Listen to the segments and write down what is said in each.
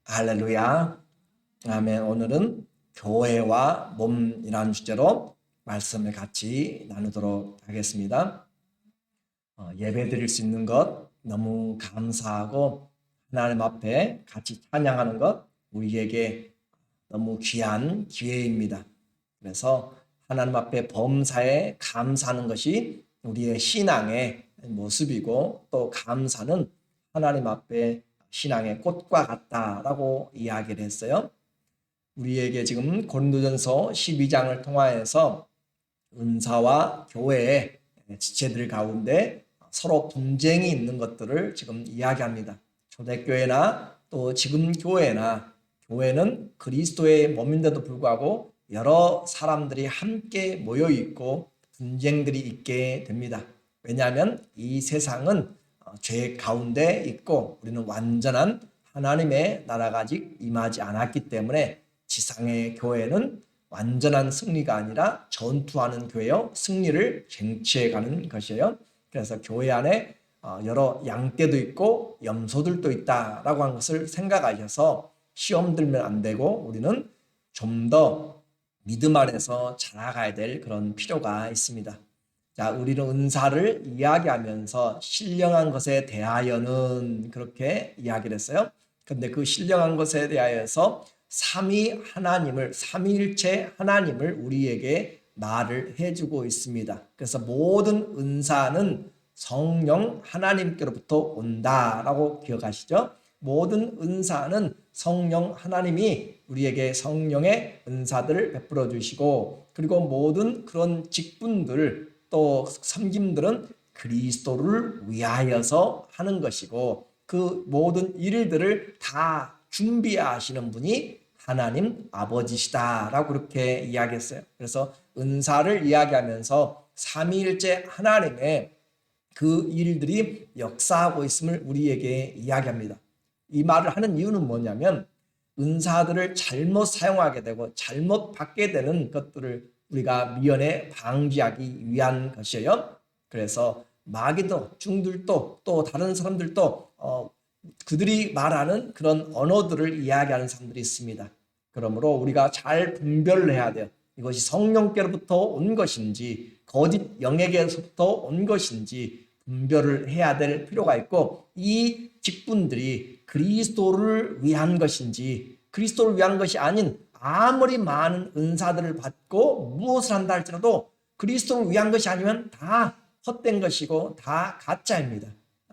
할렐루야. 아멘. 오늘은 교회와 몸이라는 주제로 말씀을 같이 나누도록 하겠습니다. 예배 드릴 수 있는 것 너무 감사하고 하나님 앞에 같이 찬양하는 것 우리에게 너무 귀한 기회입니다. 그래서 하나님 앞에 범사에 감사하는 것이 우리의 신앙의 모습이고, 또 감사는 하나님 앞에 신앙의 꽃과 같다라고 이야기를 했어요. 우리에게 지금 고린도전서 12장을 통하여서 은사와 교회의 지체들 가운데 서로 분쟁이 있는 것들을 지금 이야기합니다. 초대교회나 또 지금 교회는 그리스도의 몸인데도 불구하고 여러 사람들이 함께 모여 있고 분쟁들이 있게 됩니다. 왜냐하면 이 세상은 죄 가운데 있고 우리는 완전한 하나님의 나라가 아직 임하지 않았기 때문에 지상의 교회는 완전한 승리가 아니라 전투하는 교회요, 승리를 쟁취해가는 것이에요. 그래서 교회 안에 여러 양떼도 있고 염소들도 있다라고 한 것을 생각하셔서 시험 들면 안 되고 우리는 좀 더 믿음 안에서 자라가야 될 그런 필요가 있습니다. 자, 우리는 은사를 이야기하면서 신령한 것에 대하여는 그렇게 이야기를 했어요. 근데 그 신령한 것에 대하여서 삼위일체 하나님을 우리에게 말을 해주고 있습니다. 그래서 모든 은사는 성령 하나님께로부터 온다라고 기억하시죠? 모든 은사는 성령 하나님이 우리에게 성령의 은사들을 베풀어 주시고, 그리고 모든 그런 직분들 또 섬김들은 그리스도를 위하여서 하는 것이고, 그 모든 일들을 다 준비하시는 분이 하나님 아버지시다라고 그렇게 이야기했어요. 그래서 은사를 이야기하면서 삼위일체 하나님의 그 일들이 역사하고 있음을 우리에게 이야기합니다. 이 말을 하는 이유는 뭐냐면, 은사들을 잘못 사용하게 되고 잘못 받게 되는 것들을 우리가 미연에 방지하기 위한 것이에요. 그래서 마귀도, 중들도, 또 다른 사람들도 그들이 말하는 그런 언어들을 이야기하는 사람들이 있습니다. 그러므로 우리가 잘 분별을 해야 돼요. 이것이 성령께로부터 온 것인지 거짓 영에게서부터 온 것인지 분별을 해야 될 필요가 있고, 이 직분들이 그리스도를 위한 것인지 그리스도를 위한 것이 아닌 아무리 많은 은사들을 받고 무엇을 한다 할지라도 그리스도를 위한 것이 아니면 다 헛된 것이고 다 가짜입니다.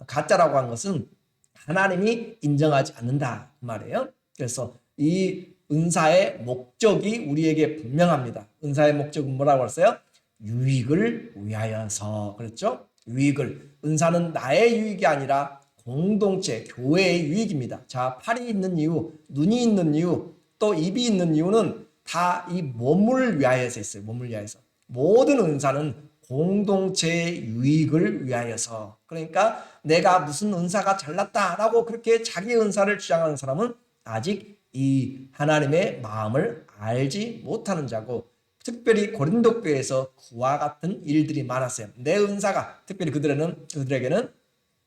가짜라고 한 것은 하나님이 인정하지 않는다 그 말이에요. 그래서 이 은사의 목적이 우리에게 분명합니다. 은사의 목적은 뭐라고 했어요? 유익을 위하여서. 그렇죠? 유익을. 은사는 나의 유익이 아니라 공동체, 교회의 유익입니다. 자, 팔이 있는 이유, 눈이 있는 이유, 또 입이 있는 이유는 다 이 몸을 위하여서 있어요. 몸을 위하여서. 모든 은사는 공동체의 유익을 위하여서. 그러니까 내가 무슨 은사가 잘났다라고 그렇게 자기 은사를 주장하는 사람은 아직 이 하나님의 마음을 알지 못하는 자고, 특별히 고린도 교회에서 그와 같은 일들이 많았어요. 내 은사가, 특별히 그들에게는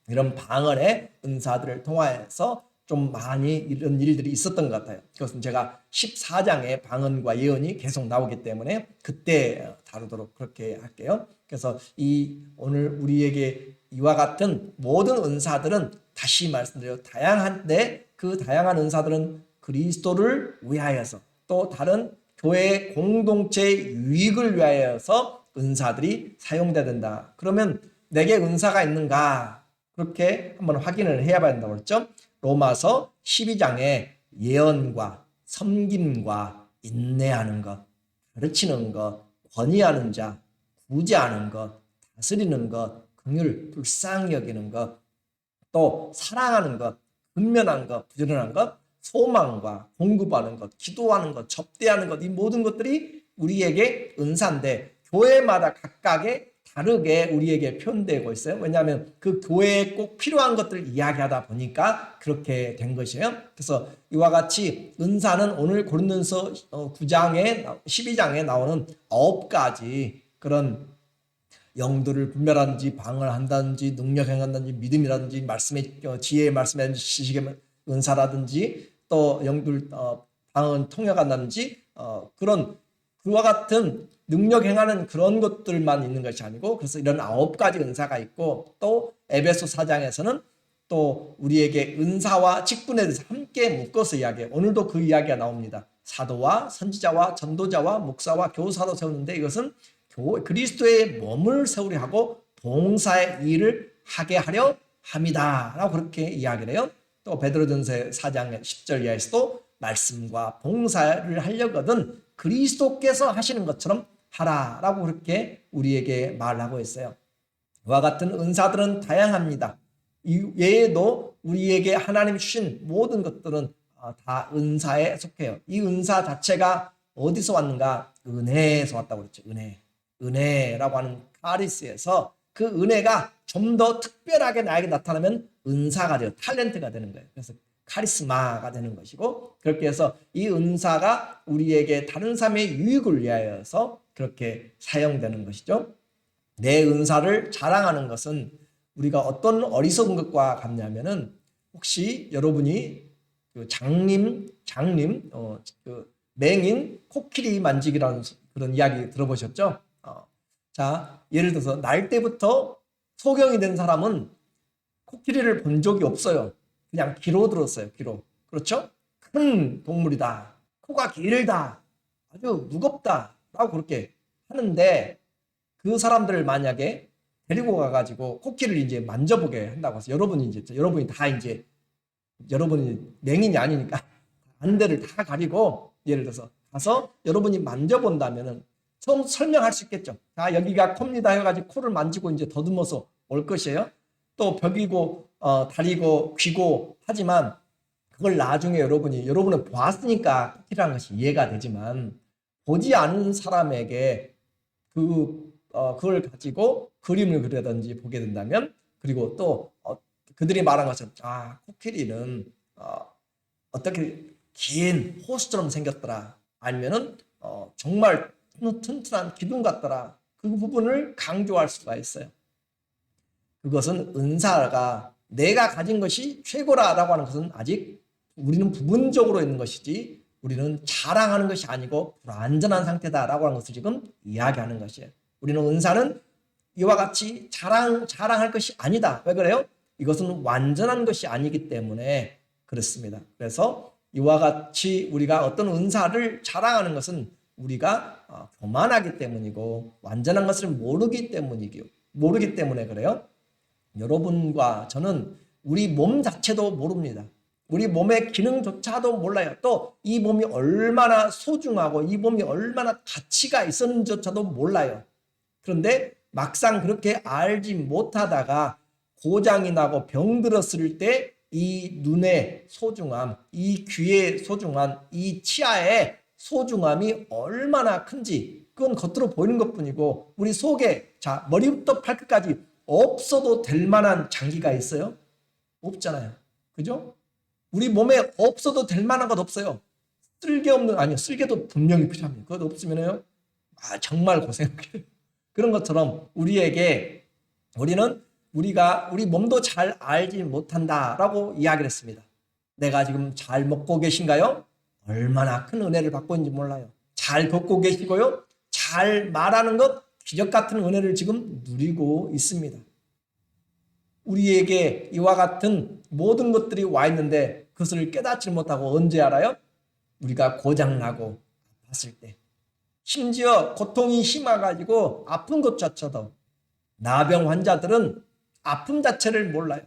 이런 방언의 은사들을 통하여서 좀 많이 이런 일들이 있었던 것 같아요. 그것은 제가 14장의 방언과 예언이 계속 나오기 때문에 그때 다루도록 그렇게 할게요. 그래서 오늘 우리에게 이와 같은 모든 은사들은, 다시 말씀드려요, 다양한데 그 다양한 은사들은 그리스도를 위하여서, 또 다른 교회의 공동체 유익을 위하여서 은사들이 사용돼야 된다. 그러면 내게 은사가 있는가? 그렇게 한번 확인을 해야 된다고 그랬죠. 로마서 12장에 예언과 섬김과 인내하는 것, 가르치는 것, 권위하는 자, 구제하는 것, 다스리는 것, 긍휼, 불쌍히 여기는 것, 또 사랑하는 것, 근면한 것, 부지런한 것, 소망과 공급하는 것, 기도하는 것, 접대하는 것, 이 모든 것들이 우리에게 은사인데 교회마다 각각의 다르게 우리에게 표현되고 있어요. 왜냐하면 그 교회에 꼭 필요한 것들을 이야기하다 보니까 그렇게 된 것이에요. 그래서 이와 같이 은사는 오늘 고린도서 9장에 12장에 나오는 9가지 그런 영들을 분별하든지 방언을 한다든지 능력 행한다든지 믿음이라든지 말씀의 지혜의 말씀의 지식의 은사라든지 또 영들 방언 통역가 나는지 그와 같은 능력 행하는 그런 것들만 있는 것이 아니고, 그래서 이런 9가지 은사가 있고, 또 에베소 4장에서는 또 우리에게 은사와 직분에 대해서 함께 묶어서 이야기해요. 오늘도 그 이야기가 나옵니다. 사도와 선지자와 전도자와 목사와 교사로 세우는데, 이것은 그리스도의 몸을 세우려 하고 봉사의 일을 하게 하려 합니다 라고 그렇게 이야기를 해요. 또 베드로전서 4장 10절 이하에서도 말씀과 봉사를 하려거든 그리스도께서 하시는 것처럼 하라라고 그렇게 우리에게 말하고 있어요. 이와 같은 은사들은 다양합니다. 이 외에도 우리에게 하나님 주신 모든 것들은 다 은사에 속해요. 이 은사 자체가 어디서 왔는가? 은혜에서 왔다고 그랬죠. 은혜라고 하는 카리스에서 그 은혜가 좀 더 특별하게 나에게 나타나면 은사가 돼요. 탤런트가 되는 거예요. 그래서 카리스마가 되는 것이고, 그렇게 해서 이 은사가 우리에게 다른 사람의 유익을 위하여서 그렇게 사용되는 것이죠. 내 은사를 자랑하는 것은 우리가 어떤 어리석은 것과 같냐면은, 혹시 여러분이 그 장님 그 맹인 코끼리 만지기라는 그런 이야기 들어보셨죠? 자, 예를 들어서 날 때부터 소경이 된 사람은 코끼리를 본 적이 없어요. 그냥 귀로 들었어요. 귀로. 그렇죠? 큰 동물이다. 코가 길다. 아주 무겁다. 라고 그렇게 하는데, 그 사람들을 만약에 데리고 가가지고 코끼리를 이제 만져보게 한다고 해서 여러분이 맹인이 아니니까 안대를 다 가리고 예를 들어서 가서 여러분이 만져본다면은 처음 설명할 수 있겠죠. 자, 여기가 코입니다 해가지고 코를 만지고 이제 더듬어서 올 것이에요. 또 벽이고 다리고 귀고 하지만, 그걸 나중에 여러분은 보았으니까 코끼리라는 것이 이해가 되지만, 보지 않은 사람에게 그걸 가지고 그림을 그리든지 보게 된다면, 그리고 또 그들이 말한 것처럼 코끼리는 어떻게 긴 호수처럼 생겼더라, 아니면은 정말 튼튼한 기둥 같더라, 그 부분을 강조할 수가 있어요. 그것은 은사가 내가 가진 것이 최고라라고 하는 것은 아직 우리는 부분적으로 있는 것이지, 우리는 자랑하는 것이 아니고 불완전한 상태다라고 하는 것을 지금 이야기하는 것이에요. 우리는 은사는 이와 같이 자랑할 것이 아니다. 왜 그래요? 이것은 완전한 것이 아니기 때문에 그렇습니다. 그래서 이와 같이 우리가 어떤 은사를 자랑하는 것은 우리가 교만하기 때문이고, 완전한 것을 모르기 때문에 그래요. 여러분과 저는 우리 몸 자체도 모릅니다. 우리 몸의 기능조차도 몰라요. 또 이 몸이 얼마나 소중하고 이 몸이 얼마나 가치가 있었는지조차도 몰라요. 그런데 막상 그렇게 알지 못하다가 고장이 나고 병들었을 때 이 눈의 소중함, 이 귀의 소중함, 이 치아의 소중함이 얼마나 큰지, 그건 겉으로 보이는 것뿐이고, 우리 속에 머리부터 발끝까지 없어도 될 만한 장기가 있어요? 없잖아요. 그죠? 우리 몸에 없어도 될 만한 것 없어요. 쓸개도 분명히 필요합니다. 그것 없으면요, 정말 고생해요. 그런 것처럼 우리 몸도 잘 알지 못한다라고 이야기를 했습니다. 내가 지금 잘 먹고 계신가요? 얼마나 큰 은혜를 받고 있는지 몰라요. 잘 걷고 계시고요, 잘 말하는 것, 기적 같은 은혜를 지금 누리고 있습니다. 우리에게 이와 같은 모든 것들이 와 있는데 그것을 깨닫지 못하고 언제 알아요? 우리가 고장나고 아팠을 때. 심지어 고통이 심해가지고 아픈 것조차도, 나병 환자들은 아픔 자체를 몰라요.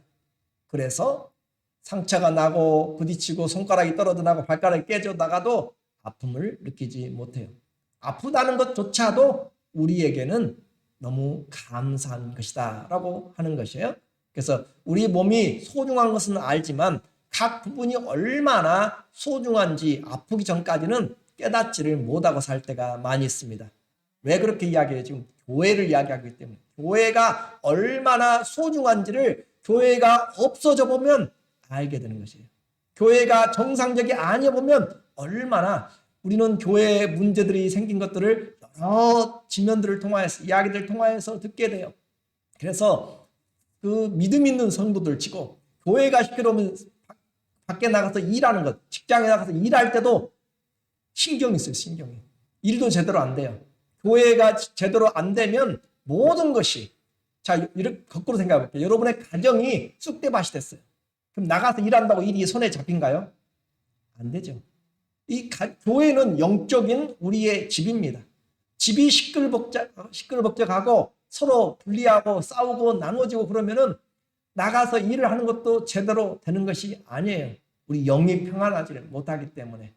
그래서 상처가 나고 부딪히고 손가락이 떨어져나고 발가락이 깨져 나가도 아픔을 느끼지 못해요. 아프다는 것조차도 우리에게는 너무 감사한 것이다 라고 하는 것이에요. 그래서 우리 몸이 소중한 것은 알지만 각 부분이 얼마나 소중한지 아프기 전까지는 깨닫지를 못하고 살 때가 많이 있습니다. 왜 그렇게 이야기해요? 지금 교회를 이야기하기 때문에. 교회가 얼마나 소중한지를 교회가 없어져 보면 알게 되는 것이에요. 교회가 정상적이 아니어 보면 얼마나 우리는 교회에 문제들이 생긴 것들을 여러 지면들을 통하여서, 이야기들을 통하여서 듣게 돼요. 그래서 그 믿음 있는 성도들 치고 교회가 시끄러우면 밖에 나가서 일하는 것, 직장에 나가서 일할 때도 신경이 있어요. 신경이. 일도 제대로 안 돼요. 교회가 제대로 안 되면 모든 것이, 자, 이렇게 거꾸로 생각해 볼게요. 여러분의 가정이 쑥대밭이 됐어요. 그럼 나가서 일한다고 일이 손에 잡힌가요? 안 되죠. 교회는 영적인 우리의 집입니다. 집이 시끌벅적하고 서로 분리하고 싸우고 나눠지고 그러면은 나가서 일을 하는 것도 제대로 되는 것이 아니에요. 우리 영이 평안하지 못하기 때문에.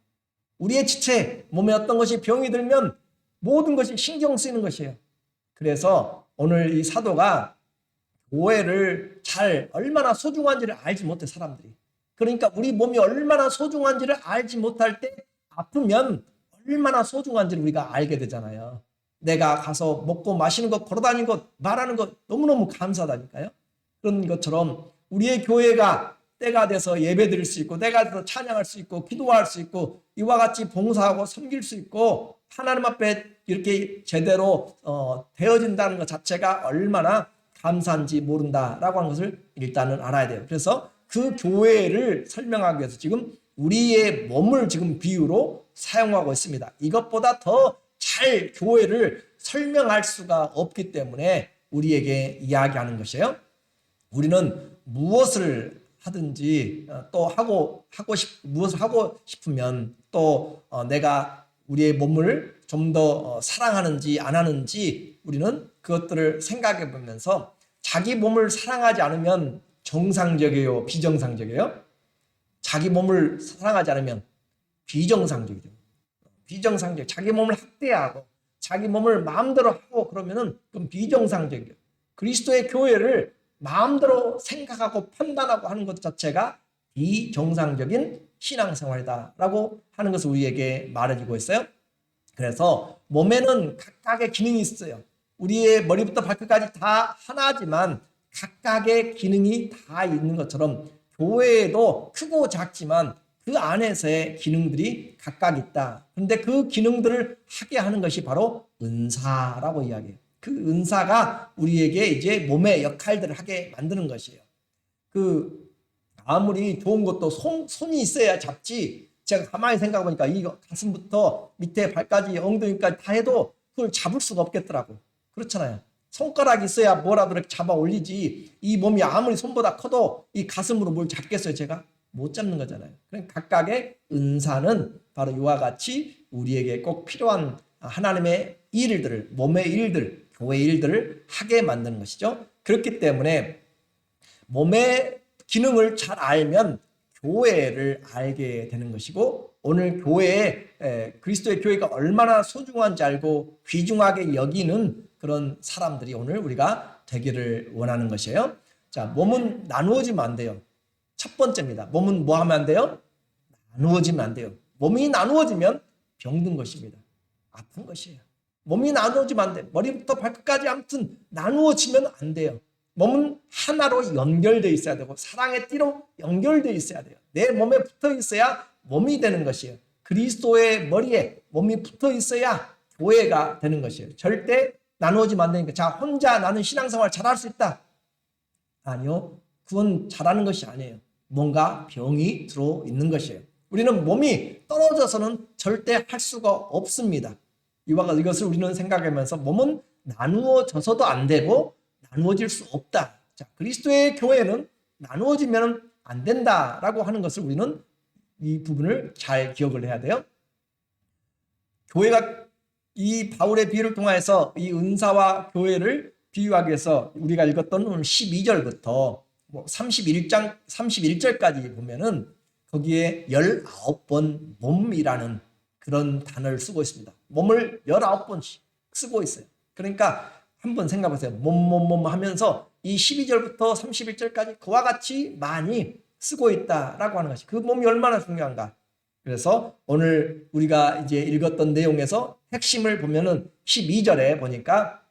우리의 지체, 몸에 어떤 것이 병이 들면 모든 것이 신경 쓰이는 것이에요. 그래서 오늘 이 사도가 교회를 얼마나 소중한지를 알지 못해, 사람들이. 그러니까 우리 몸이 얼마나 소중한지를 알지 못할 때 아프면 얼마나 소중한지를 우리가 알게 되잖아요. 내가 가서 먹고 마시는 것, 걸어다니는 것, 말하는 것 너무너무 감사하다니까요. 그런 것처럼 우리의 교회가 때가 돼서 예배 드릴 수 있고, 때가 돼서 찬양할 수 있고, 기도할 수 있고, 이와 같이 봉사하고 섬길 수 있고, 하나님 앞에 이렇게 제대로 되어진다는 것 자체가 얼마나 감사한지 모른다라고 하는 것을 일단은 알아야 돼요. 그래서 그 교회를 설명하기 위해서 지금 우리의 몸을 지금 비유로 사용하고 있습니다. 이것보다 더 잘 교회를 설명할 수가 없기 때문에 우리에게 이야기하는 것이에요. 우리는 무엇을 하든지 또 무엇을 하고 싶으면 또 내가 우리의 몸을 좀 더 사랑하는지 안 하는지 우리는 그것들을 생각해 보면서, 자기 몸을 사랑하지 않으면 정상적이에요, 비정상적이에요? 자기 몸을 사랑하지 않으면 비정상적이죠. 비정상적. 자기 몸을 학대하고 자기 몸을 마음대로 하고 그러면은 그건 비정상적이에요. 그리스도의 교회를 마음대로 생각하고 판단하고 하는 것 자체가 비정상적인 신앙생활이다라고 하는 것을 우리에게 말해주고 있어요. 그래서 몸에는 각각의 기능이 있어요. 우리의 머리부터 발끝까지 다 하나지만 각각의 기능이 다 있는 것처럼 교회에도 크고 작지만 그 안에서의 기능들이 각각 있다. 그런데 그 기능들을 하게 하는 것이 바로 은사라고 이야기해요. 그 은사가 우리에게 이제 몸의 역할들을 하게 만드는 것이에요. 아무리 좋은 것도 손이 있어야 잡지. 제가 가만히 생각해 보니까 이 가슴부터 밑에 발까지 엉덩이까지 다 해도 그걸 잡을 수가 없겠더라고. 그렇잖아요. 손가락이 있어야 뭐라도 이렇게 잡아 올리지. 이 몸이 아무리 손보다 커도 이 가슴으로 뭘 잡겠어요, 제가? 못 잡는 거잖아요. 그러니까 각각의 은사는 바로 이와 같이 우리에게 꼭 필요한 하나님의 일들을, 몸의 일들, 교회의 일들을 하게 만드는 것이죠. 그렇기 때문에 몸의 기능을 잘 알면 교회를 알게 되는 것이고, 오늘 그리스도의 교회가 얼마나 소중한지 알고 귀중하게 여기는 그런 사람들이 오늘 우리가 되기를 원하는 것이에요. 자, 몸은 나누어지면 안 돼요. 첫 번째입니다. 몸은 뭐 하면 안 돼요? 나누어지면 안 돼요. 몸이 나누어지면 병든 것입니다. 아픈 것이에요. 몸이 나누어지면 안 돼요. 머리부터 발끝까지 아무튼 나누어지면 안 돼요. 몸은 하나로 연결되어 있어야 되고 사랑의 띠로 연결되어 있어야 돼요. 내 몸에 붙어 있어야 몸이 되는 것이에요. 그리스도의 머리에 몸이 붙어 있어야 교회가 되는 것이에요. 절대 나누어지면 안 되니까, 자, 혼자 나는 신앙생활 잘할 수 있다. 아니요. 그건 잘하는 것이 아니에요. 뭔가 병이 들어있는 것이에요. 우리는 몸이 떨어져서는 절대 할 수가 없습니다. 이것을 우리는 생각하면서 몸은 나누어져서도 안 되고 나누어질 수 없다. 자, 그리스도의 교회는 나누어지면 안 된다라고 하는 것을 우리는 이 부분을 잘 기억을 해야 돼요. 교회가 이 바울의 비유를 통해서 이 은사와 교회를 비유하기 위해서 우리가 읽었던 오늘 12절부터 31절까지 보면은 거기에 19번 몸이라는 그런 단어를 쓰고 있습니다. 몸을 19번씩 쓰고 있어요. 그러니까 한번 생각해 보세요. 몸 하면서 이 12절부터 31절까지 그와 같이 많이 쓰고 있다라고 하는 것이, 그 몸이 얼마나 중요한가. 그래서 오늘 우리가 이제 읽었던 내용에서 핵심을 보면은 12절에 보니까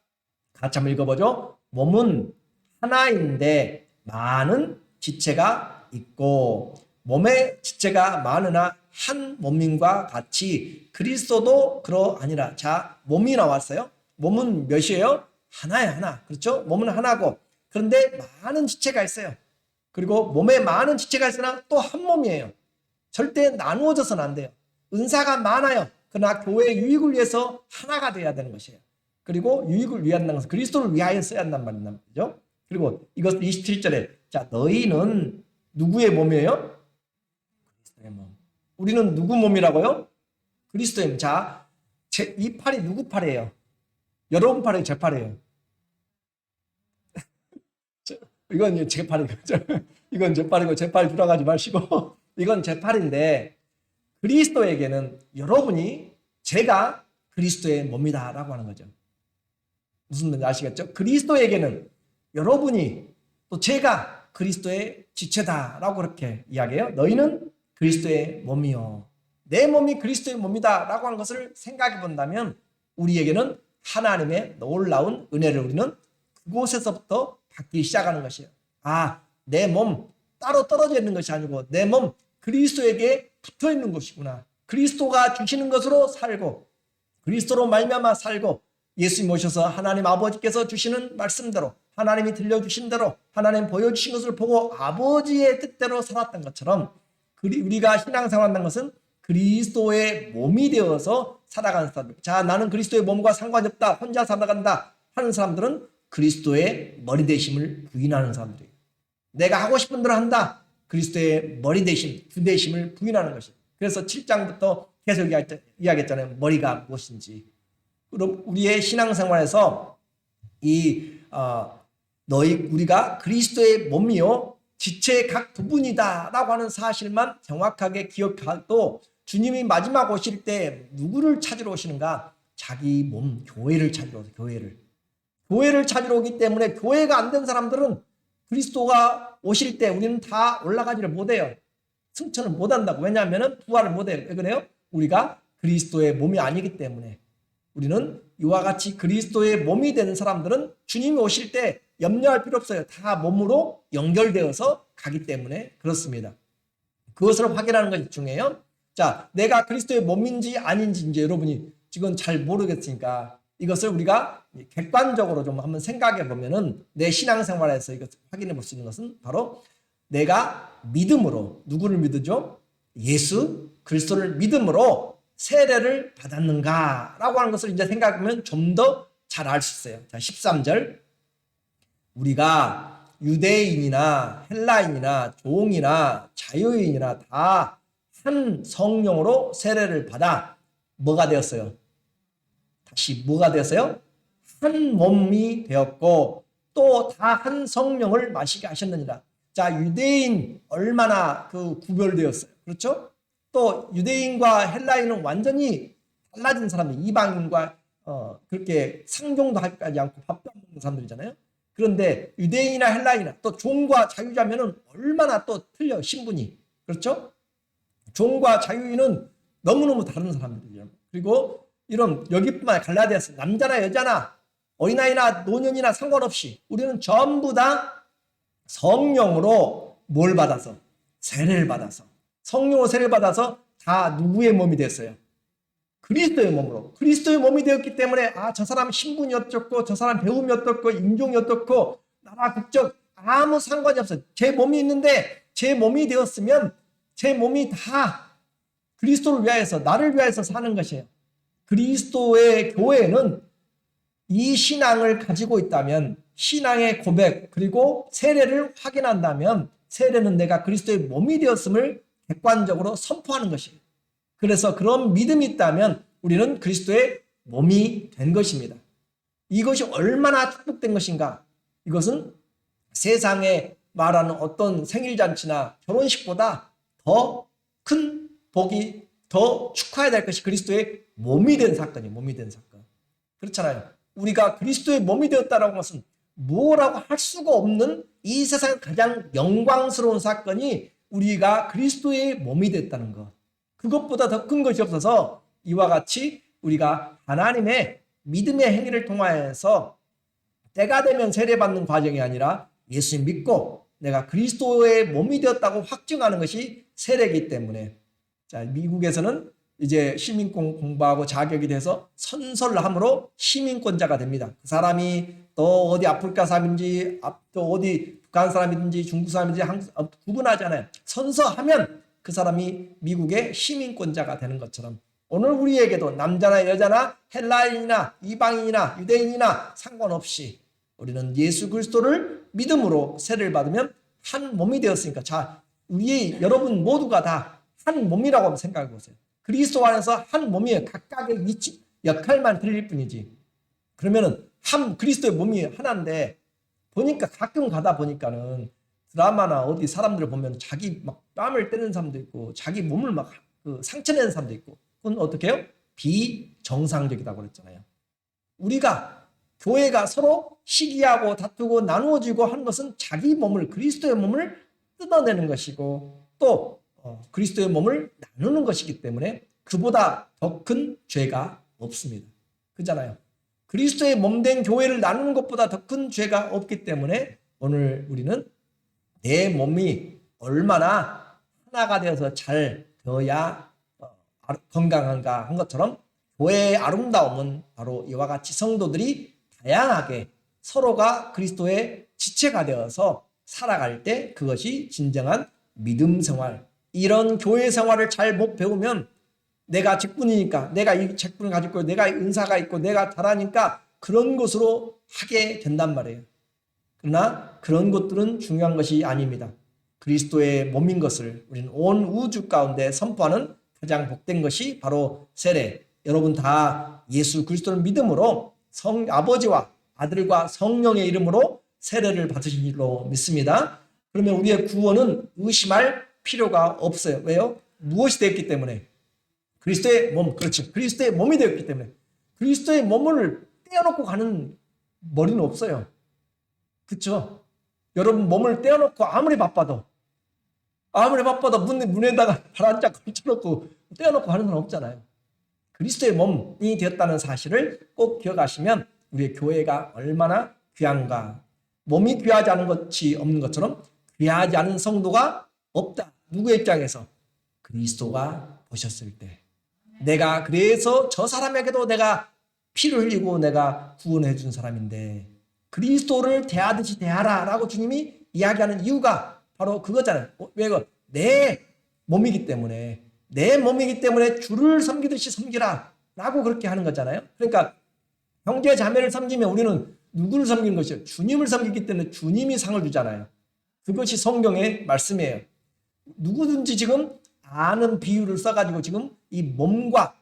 같이 한번 읽어보죠. 몸은 하나인데 많은 지체가 있고, 몸의 지체가 많으나 한 몸인과 같이 그리스도도 그러하니라. 자, 몸이 나왔어요. 몸은 몇이에요? 하나야, 하나. 그렇죠? 몸은 하나고, 그런데 많은 지체가 있어요. 그리고 몸에 많은 지체가 있으나 또 한 몸이에요. 절대 나누어져서는 안 돼요. 은사가 많아요. 그러나 교회의 유익을 위해서 하나가 돼야 되는 것이에요. 그리고 유익을 위한다는 것은 그리스도를 위하여 써야 한단 말이죠. 그리고 이것 27절에 자 너희는 누구의 몸이에요? 그리스도의 몸. 우리는 누구 몸이라고요? 그리스도의 몸. 자, 이 팔이 누구 팔이에요? 여러분 팔이에요? 제 팔이에요? 이건 제 팔이고 이건 제 팔이고 제 팔 들어가지 마시고 이건 제 팔인데 그리스도에게는 여러분이 제가 그리스도의 몸이다라고 하는 거죠. 무슨 말인지 아시겠죠? 그리스도에게는 여러분이 또 제가 그리스도의 지체다라고 그렇게 이야기해요. 너희는 그리스도의 몸이요. 내 몸이 그리스도의 몸이다라고 하는 것을 생각해 본다면 우리에게는 하나님의 놀라운 은혜를 우리는 그곳에서부터 받기 시작하는 것이에요. 아, 내 몸 따로 떨어져 있는 것이 아니고 내 몸 그리스도에게 붙어 있는 것이구나. 그리스도가 주시는 것으로 살고 그리스도로 말미암아 살고 예수님 오셔서 하나님 아버지께서 주시는 말씀대로 하나님이 들려주신 대로 하나님 보여주신 것을 보고 아버지의 뜻대로 살았던 것처럼 우리가 신앙생활한다는 것은 그리스도의 몸이 되어서 살아가는 사람들. 자, 나는 그리스도의 몸과 상관이 없다. 혼자 살아간다 하는 사람들은 그리스도의 머리 되심을 부인하는 사람들이에요. 내가 하고 싶은 대로 한다. 그리스도의 머리 되심, 주 되심을 부인하는 것이에요. 그래서 7장부터 계속 이야기했잖아요. 머리가 무엇인지. 그럼 우리의 신앙생활에서 우리가 그리스도의 몸이요 지체의 각 부분이다라고 하는 사실만 정확하게 기억하고 주님이 마지막 오실 때 누구를 찾으러 오시는가? 자기 몸, 교회를 찾으러 오세요. 교회를 찾으러 오기 때문에 교회가 안 된 사람들은 그리스도가 오실 때 우리는 다 올라가지를 못해요. 승천을 못한다고. 왜냐하면 부활을 못해요. 왜 그래요? 우리가 그리스도의 몸이 아니기 때문에. 우리는 이와 같이 그리스도의 몸이 되는 사람들은 주님이 오실 때 염려할 필요 없어요. 다 몸으로 연결되어서 가기 때문에 그렇습니다. 그것을 확인하는 것이 중요해요. 자, 내가 그리스도의 몸인지 아닌지 이제 여러분이 지금 잘 모르겠으니까 이것을 우리가 객관적으로 좀 한번 생각해 보면은 내 신앙생활에서 이것을 확인해 볼 수 있는 것은 바로 내가 믿음으로 누구를 믿으죠? 예수 그리스도를 믿음으로 세례를 받았는가라고 하는 것을 이제 생각하면 좀 더 잘 알 수 있어요. 자, 13절. 우리가 유대인이나 헬라인이나 종이나 자유인이나 다 한 성령으로 세례를 받아 뭐가 되었어요? 다시 뭐가 되었어요? 한 몸이 되었고 또 다 한 성령을 마시게 하셨느니라. 자, 유대인 얼마나 구별되었어요. 그렇죠? 또 유대인과 헬라인은 완전히 달라진 사람들, 이방인과 그렇게 상종도 하지 않고 밥도 안 먹는 사람들이잖아요. 그런데 유대인이나 헬라인이나 또 종과 자유자면은 얼마나 또 틀려 신분이. 그렇죠? 종과 자유인은 너무너무 다른 사람들이죠. 그리고 이런 여기뿐만 아니라 갈라디아서 남자나 여자나 어린아이나 노년이나 상관없이 우리는 전부 다 성령으로 뭘 받아서? 세례를 받아서. 성령으로 세례를 받아서 다 누구의 몸이 됐어요? 그리스도의 몸으로. 그리스도의 몸이 되었기 때문에 저 사람 신분이 어떻고 저 사람 배움이 어떻고 인종이 어떻고 나라 국적 아무 상관이 없어요. 제 몸이 있는데 제 몸이 되었으면 제 몸이 다 그리스도를 위하여서 나를 위하여서 사는 것이에요. 그리스도의 교회는 이 신앙을 가지고 있다면 신앙의 고백 그리고 세례를 확인한다면 세례는 내가 그리스도의 몸이 되었음을 객관적으로 선포하는 것이에요. 그래서 그런 믿음이 있다면 우리는 그리스도의 몸이 된 것입니다. 이것이 얼마나 축복된 것인가? 이것은 세상에 말하는 어떤 생일잔치나 결혼식보다 더 큰 복이 더 축하해야 될 것이 그리스도의 몸이 된 사건이에요. 몸이 된 사건. 그렇잖아요. 우리가 그리스도의 몸이 되었다는 것은 뭐라고 할 수가 없는 이 세상 가장 영광스러운 사건이 우리가 그리스도의 몸이 됐다는 것. 그것보다 더 큰 것이 없어서 이와 같이 우리가 하나님의 믿음의 행위를 통하여서 때가 되면 세례받는 과정이 아니라 예수님 믿고 내가 그리스도의 몸이 되었다고 확증하는 것이 세례이기 때문에 자, 미국에서는 이제 시민권 공부하고 자격이 돼서 선서를 함으로 시민권자가 됩니다. 그 사람이 또 어디 아프리카 사람인지 또 어디 북한 사람이든지 중국 사람이든지 구분하지 않아요. 선서하면 그 사람이 미국의 시민권자가 되는 것처럼 오늘 우리에게도 남자나 여자나 헬라인이나 이방인이나 유대인이나 상관없이 우리는 예수 그리스도를 믿음으로 세례를 받으면 한 몸이 되었으니까, 자, 여러분 모두가 다 한 몸이라고 생각해 보세요. 그리스도 안에서 한 몸이에요. 각각의 위치, 역할만 틀릴 뿐이지. 그러면은 그리스도의 몸이 하나인데, 보니까 가끔 가다 보니까는 드라마나 어디 사람들 보면 자기 막 뺨을 때리는 사람도 있고 자기 몸을 막 상처 내는 사람도 있고, 그건 어떻게 해요? 비정상적이라고 그랬잖아요. 우리가 교회가 서로 시기하고 다투고 나누어지고 하는 것은 자기 몸을, 그리스도의 몸을 뜯어내는 것이고 또 그리스도의 몸을 나누는 것이기 때문에 그보다 더 큰 죄가 없습니다. 그잖아요. 그리스도의 몸된 교회를 나누는 것보다 더 큰 죄가 없기 때문에 오늘 우리는 내 몸이 얼마나 하나가 되어서 잘 되어야 건강한가 한 것처럼 교회의 아름다움은 바로 이와 같이 성도들이 다양하게 서로가 그리스도의 지체가 되어서 살아갈 때 그것이 진정한 믿음 생활. 이런 교회 생활을 잘 못 배우면 내가 직분이니까, 내가 이 직분을 가지고 있고 내가 은사가 있고 내가 잘하니까 그런 것으로 하게 된단 말이에요. 그러나 그런 것들은 중요한 것이 아닙니다. 그리스도의 몸인 것을 우리는 온 우주 가운데 선포하는 가장 복된 것이 바로 세례. 여러분 다 예수 그리스도를 믿음으로 아버지와 아들과 성령의 이름으로 세례를 받으신 줄로 믿습니다. 그러면 우리의 구원은 의심할 필요가 없어요. 왜요? 무엇이 되었기 때문에? 그리스도의 몸, 그렇죠. 그리스도의 몸이 되었기 때문에. 그리스도의 몸을 떼어놓고 가는 머리는 없어요. 그렇죠? 여러분 몸을 떼어놓고 아무리 바빠도 문에다가 발 한 짝 걸쳐놓고 떼어놓고 하는 사람 없잖아요. 그리스도의 몸이 되었다는 사실을 꼭 기억하시면 우리의 교회가 얼마나 귀한가. 몸이 귀하지 않은 것이 없는 것처럼 귀하지 않은 성도가 없다. 누구의 입장에서? 그리스도가 보셨을 때. 내가 그래서 저 사람에게도 내가 피를 흘리고 내가 구원해 준 사람인데 그리스도를 대하듯이 대하라 라고 주님이 이야기하는 이유가 바로 그거잖아요. 왜? 내 몸이기 때문에 주를 섬기듯이 섬기라 라고 그렇게 하는 거잖아요. 그러니까 형제 자매를 섬기면 우리는 누구를 섬기는 것이요? 주님을 섬기기 때문에 주님이 상을 주잖아요. 그것이 성경의 말씀이에요. 누구든지 지금 아는 비유를 써가지고 지금 이 몸과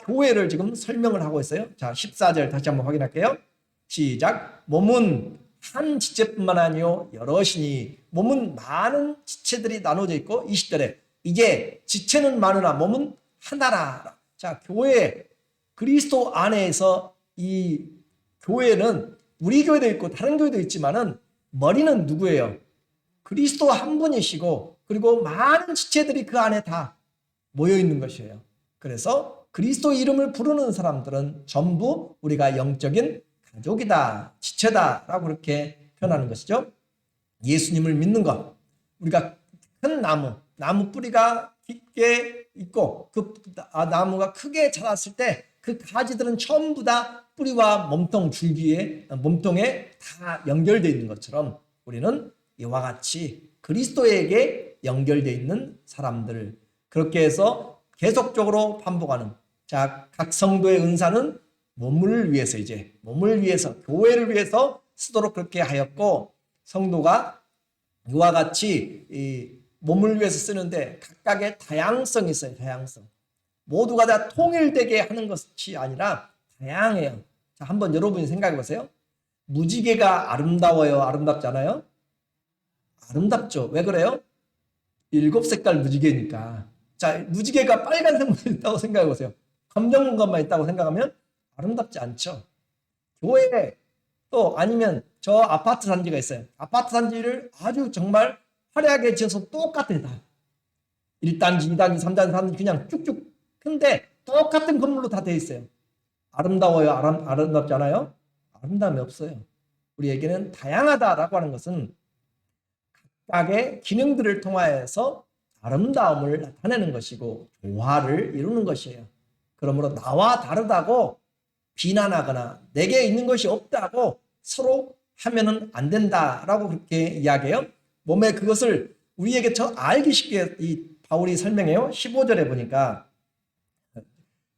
교회를 지금 설명을 하고 있어요. 자, 14절 다시 한번 확인할게요. 시작. 몸은 한 지체뿐만 아니요 여럿이니. 몸은 많은 지체들이 나눠져 있고 20절에 이제 지체는 많으나 몸은 하나라. 자, 교회, 그리스도 안에서 이 교회는 우리 교회도 있고 다른 교회도 있지만은 머리는 누구예요? 그리스도 한 분이시고 그리고 많은 지체들이 그 안에 다 모여 있는 것이에요. 그래서 그리스도 이름을 부르는 사람들은 전부 우리가 영적인 가족이다, 지체다라고 그렇게 표현하는 것이죠. 예수님을 믿는 것, 우리가 큰 나무 뿌리가 깊게 있고 그 나무가 크게 자랐을 때 그 가지들은 전부 다 뿌리와 몸통에 다 연결되어 있는 것처럼 우리는 이와 같이 그리스도에게 연결되어 있는 사람들, 그렇게 해서 계속적으로 반복하는, 자, 각 성도의 은사는 몸을 위해서 교회를 위해서 쓰도록 그렇게 하였고, 성도가 이와 같이 이 몸을 위해서 쓰는데 각각의 다양성이 있어요. 다양성. 모두가 다 통일되게 하는 것이 아니라 다양해요. 자, 한번 여러분이 생각해 보세요. 무지개가 아름다워요? 아름답잖아요? 아름답죠. 왜 그래요? 7색깔 무지개니까. 자, 무지개가 빨간색만 있다고 생각해 보세요. 검정한 것만 있다고 생각하면 아름답지 않죠. 교회에 또 아니면 저 아파트 단지가 있어요. 아파트 단지를 아주 정말 화려하게 지어서 똑같아요. 다. 1단지, 2단지, 3단지, 4단지 그냥 쭉쭉 큰데 똑같은 건물로 다 되어 있어요. 아름다워요? 아름답지 않아요? 아름다움이 없어요. 우리에게는 다양하다라고 하는 것은 각각의 기능들을 통하여서 아름다움을 나타내는 것이고 조화를 이루는 것이에요. 그러므로 나와 다르다고 비난하거나 내게 있는 것이 없다고 서로 하면은 안 된다라고 그렇게 이야기해요. 몸에 그것을 우리에게 더 알기 쉽게 이 바울이 설명해요. 15절에 보니까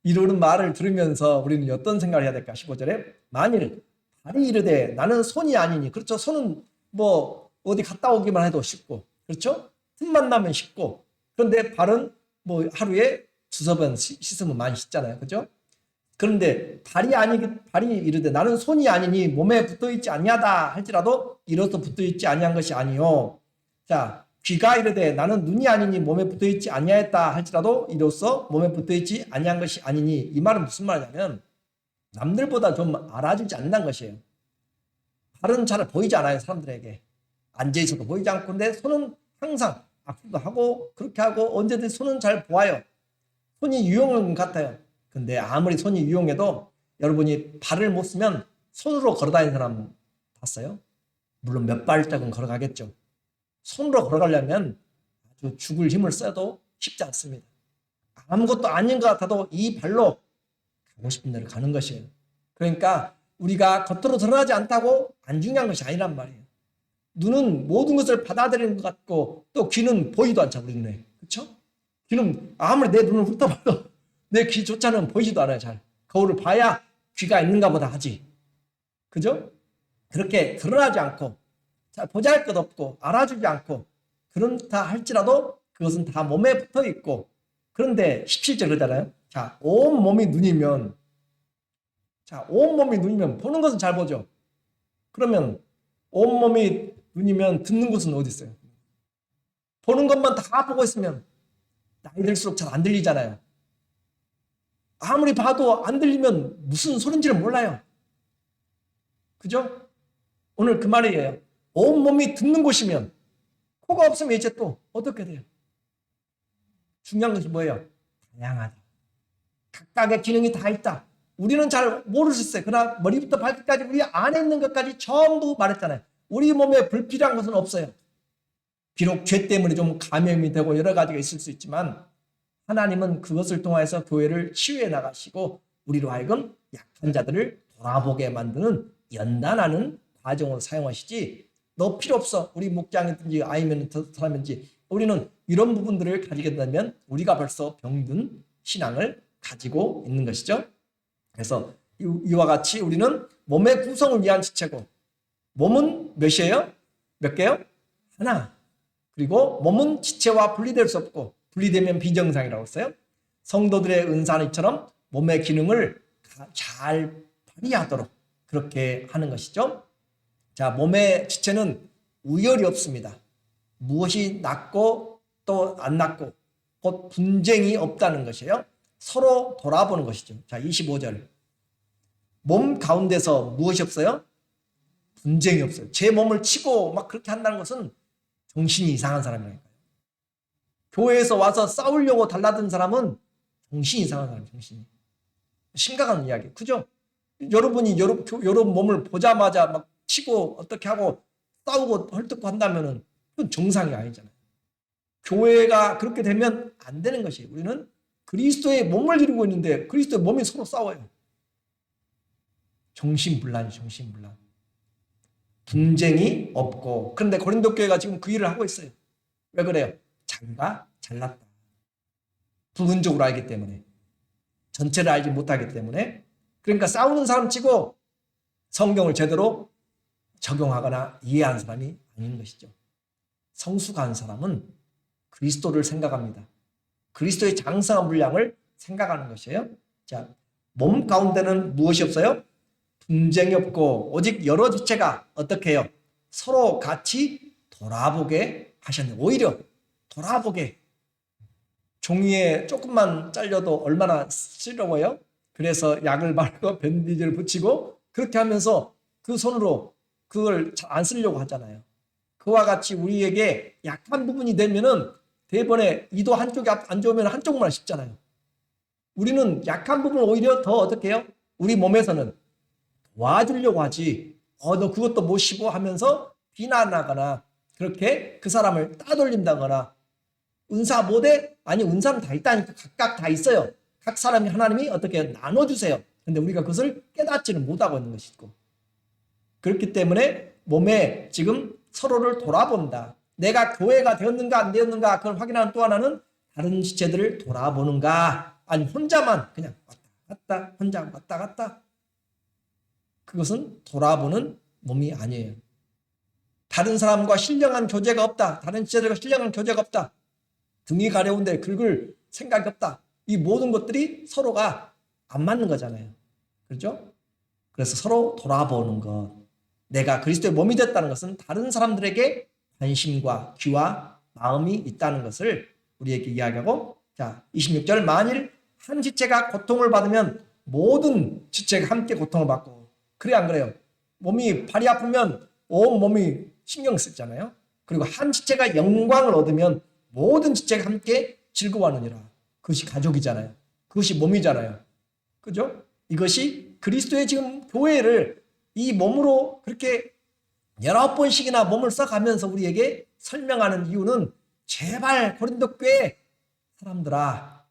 이러는 말을 들으면서 우리는 어떤 생각을 해야 될까? 15절에 만일 발이 이르되 나는 손이 아니니, 그렇죠? 손은 뭐 어디 갔다 오기만 해도 쉽고, 그렇죠? 틈만 나면 쉽고, 그런데 발은 뭐 하루에 두세 번 씻으면 많이 씻잖아요, 그렇죠? 그런데 발이 이르되 나는 손이 아니니 몸에 붙어 있지 아니하다 할지라도 이로써 붙어 있지 아니한 것이 아니요. 자, 귀가 이르되 나는 눈이 아니니 몸에 붙어 있지 아니하였다 할지라도 이로써 몸에 붙어 있지 아니한 것이 아니니, 이 말은 무슨 말이냐면 남들보다 좀 알아주지 않는 것이에요. 발은 잘 보이지 않아요, 사람들에게. 앉아 있어도 보이지 않고. 근데 손은 항상 악수도 하고 그렇게 하고 언제든 손은 잘 보아요. 손이 유용한 것 같아요. 근데 아무리 손이 유용해도 여러분이 발을 못 쓰면 손으로 걸어다니는 사람 봤어요? 물론 몇 발짝은 걸어가겠죠. 손으로 걸어가려면 아주 죽을 힘을 써도 쉽지 않습니다. 아무것도 아닌 것 같아도 이 발로 가고 싶은 데를 가는 것이에요. 그러니까 우리가 겉으로 드러나지 않다고 안 중요한 것이 아니란 말이에요. 눈은 모든 것을 받아들이는 것 같고 또 귀는 보이도 않죠, 우리 눈에. 그렇죠? 귀는 아무리 내 눈을 훑어봐도 내 귀조차는 보이지도 않아요, 잘. 거울을 봐야 귀가 있는가 보다 하지. 그죠? 그렇게 드러나지 않고 잘 보잘 것 없고 알아주지 않고 그렇다 할지라도 그것은 다 몸에 붙어 있고, 그런데 17절 그러잖아요. 자, 온몸이 눈이면 보는 것은 잘 보죠. 그러면 온몸이 눈이면 듣는 것은 어디 있어요? 보는 것만 다 보고 있으면 나이 들수록 잘 안 들리잖아요. 아무리 봐도 안 들리면 무슨 소린지를 몰라요. 그죠? 오늘 그 말이에요. 온몸이 듣는 곳이면 코가 없으면 이제 또 어떻게 돼요? 중요한 것이 뭐예요? 다양하다. 각각의 기능이 다 있다. 우리는 잘 모를 수 있어요. 그러나 머리부터 발끝까지 우리 안에 있는 것까지 전부 말했잖아요. 우리 몸에 불필요한 것은 없어요. 비록 죄 때문에 좀 감염이 되고 여러 가지가 있을 수 있지만 하나님은 그것을 통해서 교회를 치유해 나가시고 우리로 하여금 약한 자들을 돌아보게 만드는 연단하는 과정으로 사용하시지, 너 필요 없어, 우리 목장이든지 아니면 사람인지, 우리는 이런 부분들을 가지게 되면 우리가 벌써 병든 신앙을 가지고 있는 것이죠. 그래서 이와 같이 우리는 몸의 구성을 위한 지체고, 몸은 몇이에요? 몇 개요? 하나. 그리고 몸은 지체와 분리될 수 없고 분리되면 비정상이라고 했어요. 성도들의 은사처럼 몸의 기능을 잘 발휘하도록 그렇게 하는 것이죠. 자, 몸의 지체는 우열이 없습니다. 무엇이 낫고 또 안 낫고 곧 분쟁이 없다는 것이에요. 서로 돌아보는 것이죠. 자, 25절. 몸 가운데서 무엇이 없어요? 분쟁이 없어요. 제 몸을 치고 막 그렇게 한다는 것은 정신이 이상한 사람이니까요. 교회에서 와서 싸우려고 달라든 사람은 정신이 이상한 사람이에요. 정신이. 심각한 이야기. 그죠? 여러분이 여러분 몸을 보자마자 막 치고 어떻게 하고 싸우고 헐뜯고 한다면은 그건 정상이 아니잖아요. 교회가 그렇게 되면 안 되는 것이에요. 우리는 그리스도의 몸을 이루고 있는데 그리스도의 몸이 서로 싸워요. 정신분란이 정신분란. 분쟁이 없고. 그런데 고린도 교회가 지금 그 일을 하고 있어요. 왜 그래요? 자기가 잘났다. 부분적으로 알기 때문에. 전체를 알지 못하기 때문에. 그러니까 싸우는 사람 치고 성경을 제대로 적용하거나 이해하는 사람이 아닌 것이죠. 성숙한 사람은 그리스도를 생각합니다. 그리스도의 장성한 분량을 생각하는 것이에요. 자, 몸 가운데는 무엇이 없어요? 분쟁이 없고 오직 여러 지체가 어떻게 해요? 서로 같이 돌아보게 하셨네. 오히려 돌아보게. 종이에 조금만 잘려도 얼마나 시려워요? 그래서 약을 바르고 밴디지를 붙이고 그렇게 하면서 그 손으로 그걸 잘 안 쓰려고 하잖아요. 그와 같이 우리에게 약한 부분이 되면은 대번에 이도 한쪽이 안 좋으면 한쪽만 쉽잖아요. 우리는 약한 부분을 오히려 더 어떻게 해요? 우리 몸에서는 도와주려고 하지. 너 그것도 못 쉬고 하면서 비난하거나 그렇게 그 사람을 따돌린다거나 은사 못해? 아니 은사는 다 있다니까. 각각 다 있어요. 각 사람이 하나님이 어떻게 나눠주세요. 근데 우리가 그것을 깨닫지는 못하고 있는 것이고, 그렇기 때문에 몸에 지금 서로를 돌아본다. 내가 교회가 되었는가 안 되었는가 그걸 확인하는 또 하나는 다른 지체들을 돌아보는가, 아니 혼자만 그냥 왔다 갔다 혼자 왔다 갔다. 그것은 돌아보는 몸이 아니에요. 다른 사람과 신령한 교제가 없다. 다른 지체들과 신령한 교제가 없다. 등이 가려운데 긁을 생각이 없다. 이 모든 것들이 서로가 안 맞는 거잖아요. 그렇죠? 그래서 서로 돌아보는 것. 내가 그리스도의 몸이 됐다는 것은 다른 사람들에게 관심과 귀와 마음이 있다는 것을 우리에게 이야기하고, 자 26절, 만일 한 지체가 고통을 받으면 모든 지체가 함께 고통을 받고, 그래 안 그래요? 몸이 발이 아프면 온 몸이 신경 쓰잖아요. 그리고 한 지체가 영광을 얻으면 모든 지체가 함께 즐거워하느니라. 그것이 가족이잖아요. 그것이 몸이잖아요. 그죠? 이것이 그리스도의 지금 교회를 이 몸으로 그렇게 19번씩이나 몸을 써가면서 우리에게 설명하는 이유는, 제발 고린도 교회 사람들아,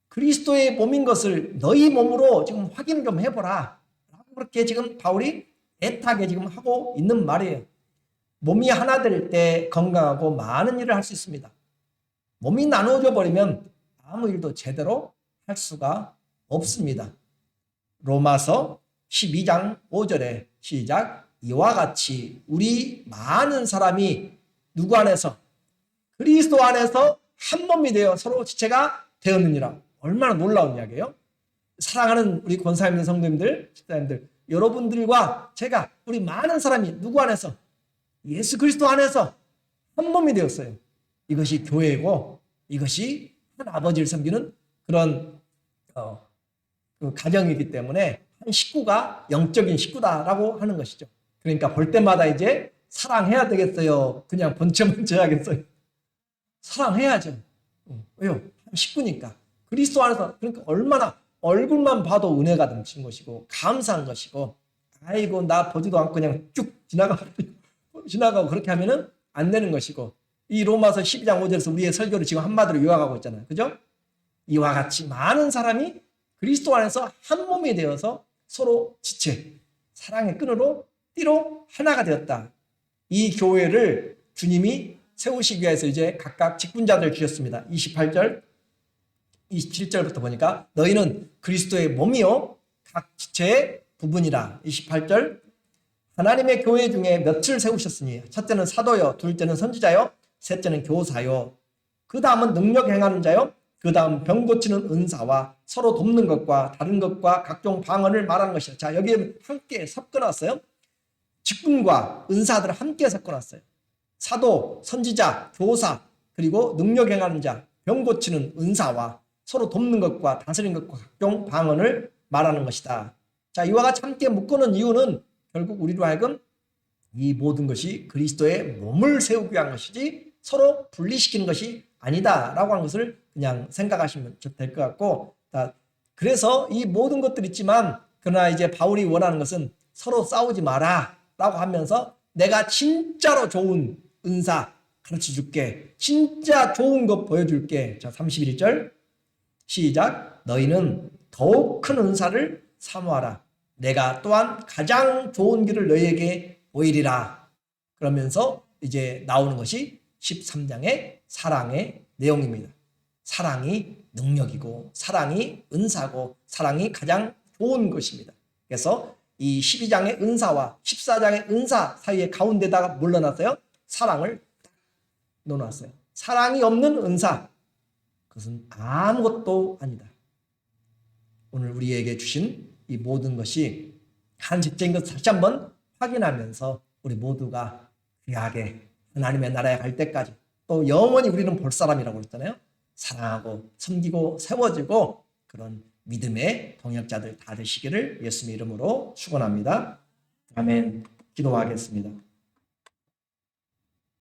그리스도의 몸인 것을 너희 몸으로 지금 확인 좀 해보라 라고 그렇게 지금 바울이 애타게 지금 하고 있는 말이에요. 몸이 하나 될 때 건강하고 많은 일을 할 수 있습니다. 몸이 나누어져 버리면 아무 일도 제대로 할 수가 없습니다. 로마서 12장 5절에 시작, 이와 같이 우리 많은 사람이 누구 안에서? 그리스도 안에서 한 몸이 되어 서로 지체가 되었느니라. 얼마나 놀라운 이야기예요. 사랑하는 우리 권사님들, 성도님들, 집사님들, 여러분들과 제가, 우리 많은 사람이 누구 안에서? 예수 그리스도 안에서 한 몸이 되었어요. 이것이 교회고, 이것이 한 아버지를 섬기는 그런 그 가정이기 때문에 한 식구가 영적인 식구다라고 하는 것이죠. 그러니까 볼 때마다 이제 사랑해야 되겠어요? 그냥 번쩍 져야겠어요? 사랑해야죠. 왜요? 한 식구니까. 그리스도 안에서, 그러니까 얼마나 얼굴만 봐도 은혜가 넘치는 것이고 감사한 것이고, 아이고 나 보지도 않고 그냥 쭉 지나가고 그렇게 하면은 안 되는 것이고, 이 로마서 12장 5절에서 우리의 설교를 지금 한마디로 요약하고 있잖아요. 그죠? 이와 같이 많은 사람이 그리스도 안에서 한 몸이 되어서 서로 지체, 사랑의 끈으로 띠로 하나가 되었다. 이 교회를 주님이 세우시기 위해서 이제 각각 직분자들 주셨습니다. 28절, 27절부터 보니까 너희는 그리스도의 몸이요 각 지체의 부분이라. 28절, 하나님의 교회 중에 몇을 세우셨으니 첫째는 사도요, 둘째는 선지자요, 셋째는 교사요, 그 다음은 능력 행하는 자요, 그 다음 병 고치는 은사와 서로 돕는 것과 다른 것과 각종 방언을 말하는 것이다. 자, 여기에 함께 섞어놨어요. 직분과 은사들을 함께 섞어놨어요. 사도, 선지자, 교사, 그리고 능력 행하는 자, 병 고치는 은사와 서로 돕는 것과 다스리는 것과 각종 방언을 말하는 것이다. 자, 이와 같이 함께 묶어놓은 이유는 결국 우리로 하여금 이 모든 것이 그리스도의 몸을 세우기 위한 것이지 서로 분리시키는 것이 아니다라고 하는 것을 그냥 생각하시면 될 것 같고, 그래서 이 모든 것들이 있지만, 그러나 이제 바울이 원하는 것은 서로 싸우지 마라 라고 하면서 내가 진짜로 좋은 은사 가르쳐 줄게, 진짜 좋은 것 보여줄게. 자, 31절 시작, 너희는 더욱 큰 은사를 사모하라. 내가 또한 가장 좋은 길을 너희에게 보이리라. 그러면서 이제 나오는 것이 13장의 사랑의 내용입니다. 사랑이 능력이고 사랑이 은사고 사랑이 가장 좋은 것입니다. 그래서 이 12장의 은사와 14장의 은사 사이에 가운데다가 뭘 넣어놨어요? 사랑을 넣어놨어요. 사랑이 없는 은사, 그것은 아무것도 아니다. 오늘 우리에게 주신 이 모든 것이 한 집제인 것을 다시 한번 확인하면서 우리 모두가 귀하게 하나님의 나라에 갈 때까지, 또 영원히 우리는 볼 사람이라고 그랬잖아요. 사랑하고 섬기고 세워지고 그런 믿음의 동역자들 다 되시기를 예수님의 이름으로 축원합니다. 아멘. 기도하겠습니다.